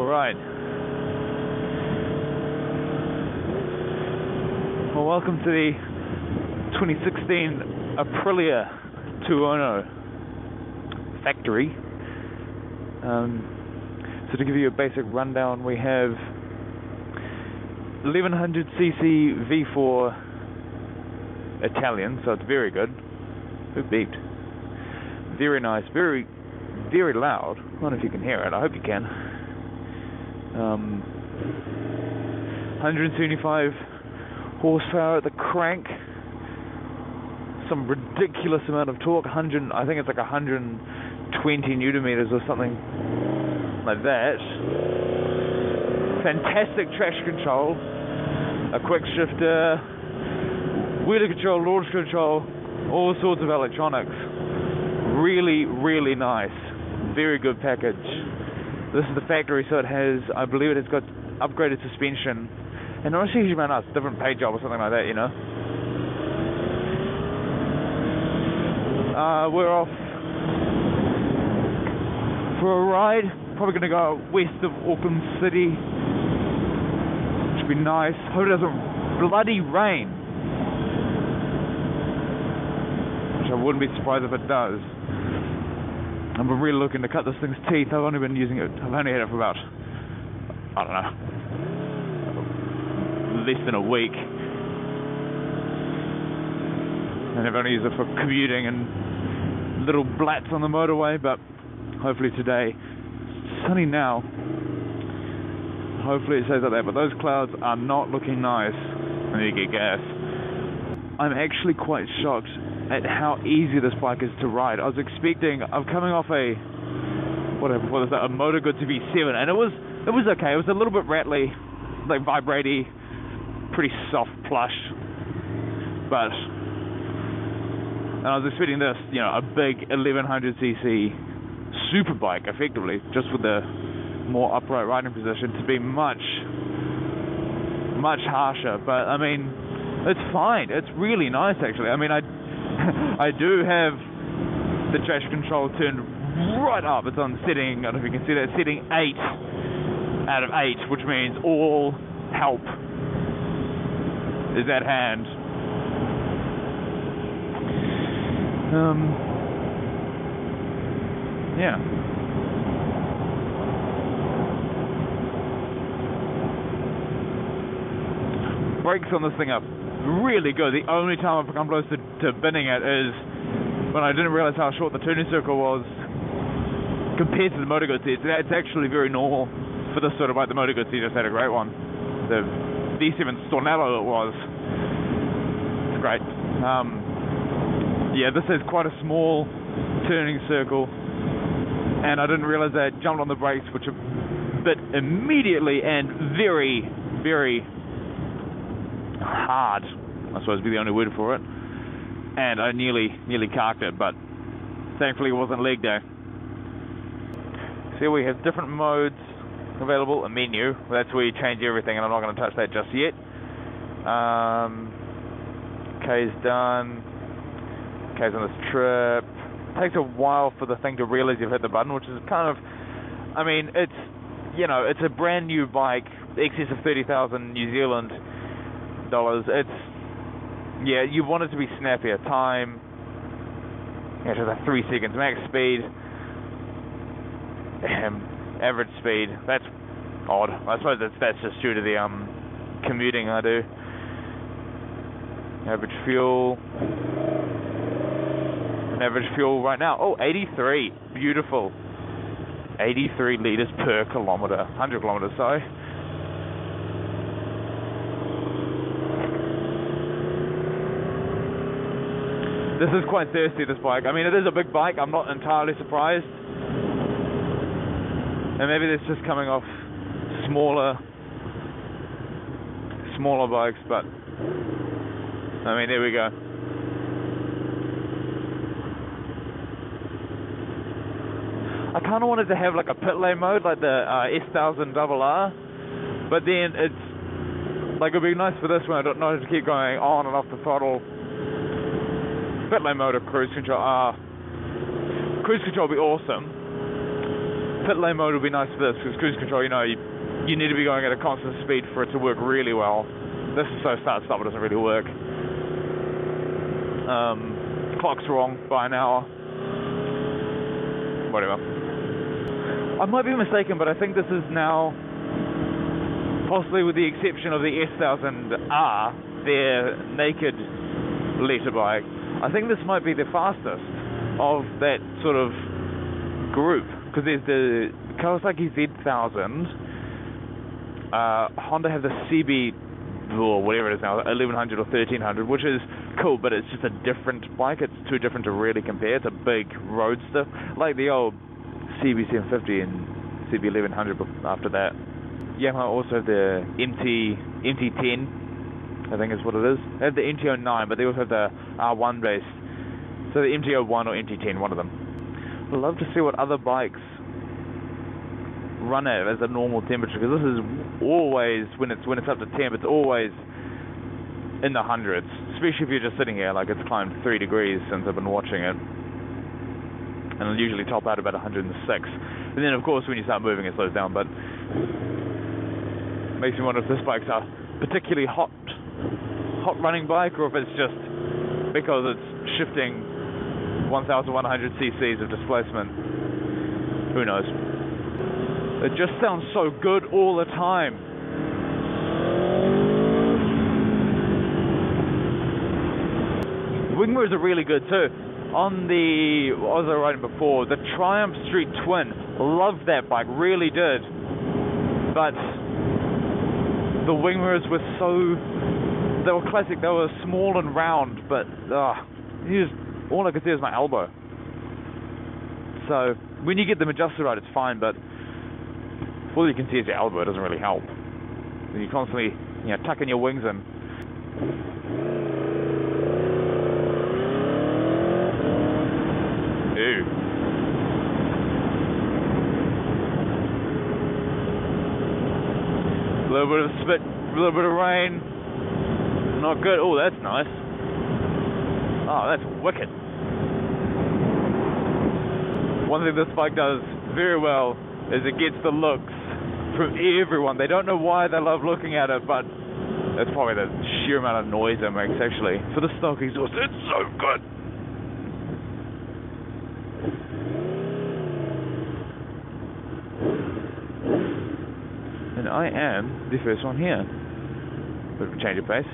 Alright. Well, welcome to the 2016 Aprilia Tuono factory. So to give you a basic rundown, we have 1100cc V4 Italian, so it's very good. Who beeped? Very nice, very loud. I don't know if you can hear it, I hope you can. 175 horsepower at the crank. Some ridiculous amount of torque. I think it's like 120 newton meters or something like that. Fantastic traction control. A quick shifter, wheeler control, launch control, all sorts of electronics. Really nice. Very good package. This is the factory, so it has, I believe it's got upgraded suspension. And not a huge amount else, different paint job or something like that, you know. We're off for a ride. Probably going to go west of Auckland City. Which would be nice. Hope it doesn't bloody rain. Which I wouldn't be surprised if it does. I'm really looking to cut this thing's teeth. I've only been using it, I've only had it for about, I don't know, less than a week. And I've only used it for commuting and little blats on the motorway, but hopefully today, it's sunny now, hopefully it stays like that, but those clouds are not looking nice when you get gas. I'm actually quite shocked at how easy this bike is to ride. I was expecting, I'm coming off a, what is that, a Motor Guzzi V7, and it was okay. It was a little bit rattly, like vibraty, pretty soft plush, but, and I was expecting this, you know, a big 1100cc super bike, effectively, just with the more upright riding position, to be much harsher. But I mean, it's fine. It's really nice, actually. I mean, I do have the traction control turned right up. It's on setting, I don't know if you can see that, setting 8 out of 8, which means all help is at hand. Yeah. Brakes on this thing are really good. The only time I've come close to binning it is when I didn't realize how short the turning circle was compared to the Motor Guzzi. It's actually very normal for this sort of bike. The Motor Guzzi just had a great one. The V7 Stornello it was. It's great. Yeah, this is quite a small turning circle, and I didn't realize that. I jumped on the brakes, which bit immediately, and very hard, I suppose would be the only word for it, and I nearly carked it, but thankfully it wasn't leg day. So we have different modes available, a menu, that's where you change everything, and I'm not going to touch that just yet. K's done, K's on this trip. It takes a while for the thing to realize you've hit the button, which is kind of, I mean, it's, you know, it's a brand new bike, excess of 30,000 New Zealand dollars. It's, yeah, you want it to be snappier. Time, yeah, it's like 3 seconds. Max speed, average speed. That's odd. I suppose that's just due to the commuting I do. Average fuel. Average fuel right now. Oh, 83. Beautiful. 83 liters per kilometer. 100 kilometers, sorry. This is quite thirsty, this bike. I mean, it is a big bike. I'm not entirely surprised. And maybe it's just coming off smaller bikes, but I mean, there we go. I kind of wanted to have like a pit lane mode, like the S1000RR, but then it's like, it'd be nice for this one. I don't know, to keep going on and off the throttle. Pit lane mode or cruise control. Cruise control would be awesome. Pit lane mode would be nice for this, because cruise control, you know, you need to be going at a constant speed for it to work really well. This is so start-stop, it doesn't really work. Clock's wrong by an hour. Whatever. I might be mistaken, but I think this is now, possibly with the exception of the S1000R, their naked letter bike, I think this might be the fastest of that sort of group, because there's the Kawasaki Z1000, Honda have the CB, or whatever it is now, 1100 or 1300, which is cool, but it's just a different bike. It's too different to really compare. It's a big roadster, like the old CB750 and CB1100 after that. Yamaha also have the MT10, I think is what it is. They have the MT09, but they also have the R1 base. So the MT01 or MT10, one of them. I'd love to see what other bikes run at as a normal temperature, because this is always, when it's up to temp, it's always in the hundreds, especially if you're just sitting here. Like, it's climbed 3 degrees since I've been watching it, and it'll usually top out about 106, and then of course when you start moving it slows down. But makes me wonder if this bike's a particularly hot running bike, or if it's just because it's shifting 1100 cc's of displacement. Who knows? It just sounds so good all the time. Wing mirrors are really good too. On the, what was I riding before? The Triumph Street Twin. Loved that bike, really did. But the wing mirrors were so, they were classic. They were small and round, but all I could see was my elbow. So when you get them adjusted right, it's fine, but all you can see is your elbow. It doesn't really help. You're constantly, tucking your wings in. Ew. A little bit of spit, a little bit of rain. Not good. Oh, that's nice. Oh, that's wicked. One thing this bike does very well is it gets the looks from everyone. They don't know why they love looking at it, but that's probably the sheer amount of noise it makes, actually. For the stock exhaust, it's so good. And I am the first one here. Bit of a change of pace.